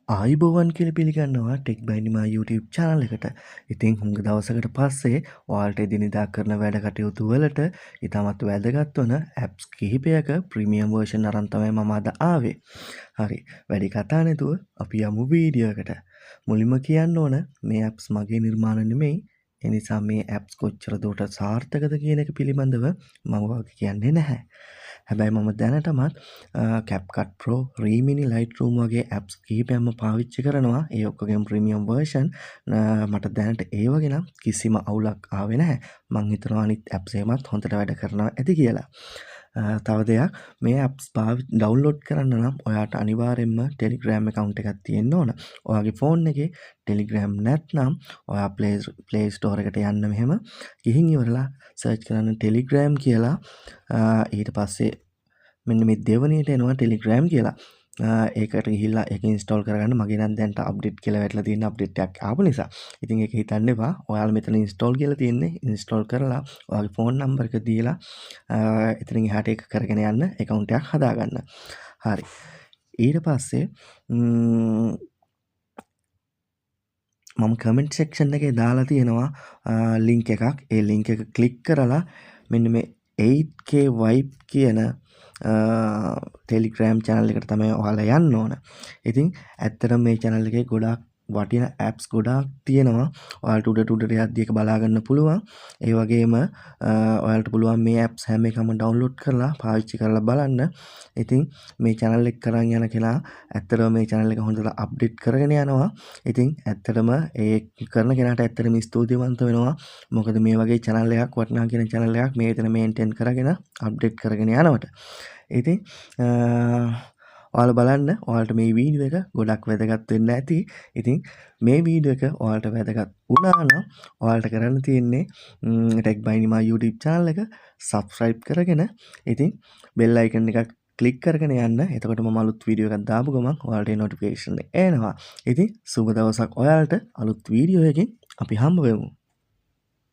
ආයිබෝවන් කියලා පිළිගන්නවා tech බයිනිමා YouTube channel එකට. ඉතින් හුඟ දවසකට පස්සේ ඔයාලට එදිනෙදා කරන වැඩ කටයුතු වලට ඉතාමත් වැදගත් වන apps කිහිපයක ප්‍රීමියම් version අරන් තමයි මම අද ආවේ. හරි. වැඩි කතා නැතුව අපි යමු වීඩියෝ එකට. මුලින්ම කියන්න ඕන මේ apps මගේ නිර්මාණ නෙමෙයි. ඒ නිසා මේ apps කොච්චර දුරට සාර්ථකද කියන එක පිළිබඳව මම ඔයාලට කියන්නේ නැහැ. හැබැයි මම දැනටමත් CapCut Pro, Remini, Lightroom වගේ apps කිහිපයක්ම පාවිච්චි කරනවා. ඒ ඔක්කොගෙම ප්‍රීමියම් version. මට දැනට ඒ වගේ නම් කිසිම අවුලක් ආවේ නැහැ. මං හිතනවා අනිත් apps එකමත් හොඳට වැඩ කරනවා ඇති කියලා. තව දෙයක් මේ apps ඩවුන්ලෝඩ් කරන්න නම් ඔයාට අනිවාර්යෙන්ම Telegram account එකක් තියෙන්න ඕන. ඔයාගේ ෆෝන් එකේ Telegram නැත්නම් ඔයා Play Store එකට යන්න මෙහෙම ගිහින් ඉවරලා සර්ච් කරන්න Telegram කියලා. ඊට පස්සේ මෙන්න මේ දෙවනියට එනවා Telegram කියලා. ඒකට ගිහිල්ලා ඒක ඉන්ස්ටෝල් කරගන්න. මගේ නම් දැන් අප්ඩේට් කියලා වැටලා තියෙන අප්ඩේට් එකක් ආපු නිසා. ඉතින් ඒක හිතන්න එපා. ඔයාලා මෙතන ඉන්ස්ටෝල් කියලා තියෙන්නේ. ඉන්ස්ටෝල් කරලා ඔයාගේ ෆෝන් නම්බර් එක දීලා එතනින් එහාට ඒක කරගෙන යන්න account එකක් හදාගන්න. හරි. ඊට පස්සේ මම කමෙන්ට් සෙක්ෂන් එකේ දාලා තියෙනවා ලින්ක් එකක්. ඒ ලින්ක් එක ක්ලික් කරලා මෙන්න මේ 8K Vibe කියන ටෙලිග්‍රෑම් channel එකට තමයි ඔයාලා යන්න ඕන. ඉතින් ඇත්තටම මේ channel එකේ ගොඩාක් වටින apps ගොඩාක් තියෙනවා. ඔයාලට උඩට යද්දි ඒක බලා ගන්න පුළුවන්. ඒ වගේම ඔයාලට පුළුවන් මේ apps හැම එකම download කරලා පාවිච්චි කරලා බලන්න. ඉතින් මේ channel එක කරන් යන කෙනා ඇත්තටම මේ channel එක හොඳට update කරගෙන යනවා. ඉතින් ඇත්තටම ඒ කරන කෙනාට ඇත්තටම ස්තුතිවන්ත වෙනවා. මොකද මේ වගේ channel එකක් වටිනා කියන channel එකක් මේ විතර maintain කරගෙන update කරගෙන යනවට. ඉතින් ඔයාලා බලන්න ඔයාලට මේ වීඩියෝ එක ගොඩක් වැදගත් වෙන්න ඇති. ඉතින් මේ වීඩියෝ එක ඔයාලට වැදගත් වුණා නම් ඔයාලට කරන්න තියෙන්නේ ටෙක් බයිනිමා YouTube channel එක subscribe කරගෙන ඉතින් bell icon එකක් ක්ලික් කරගෙන යන්න. එතකොට මම අලුත් වීඩියෝ එකක් දාපු ගමන් ඔයාලට notification එනවා. ඉතින් සුබ දවසක් ඔයාලට. අලුත් වීඩියෝ එකකින් අපි හම්බ වෙමු.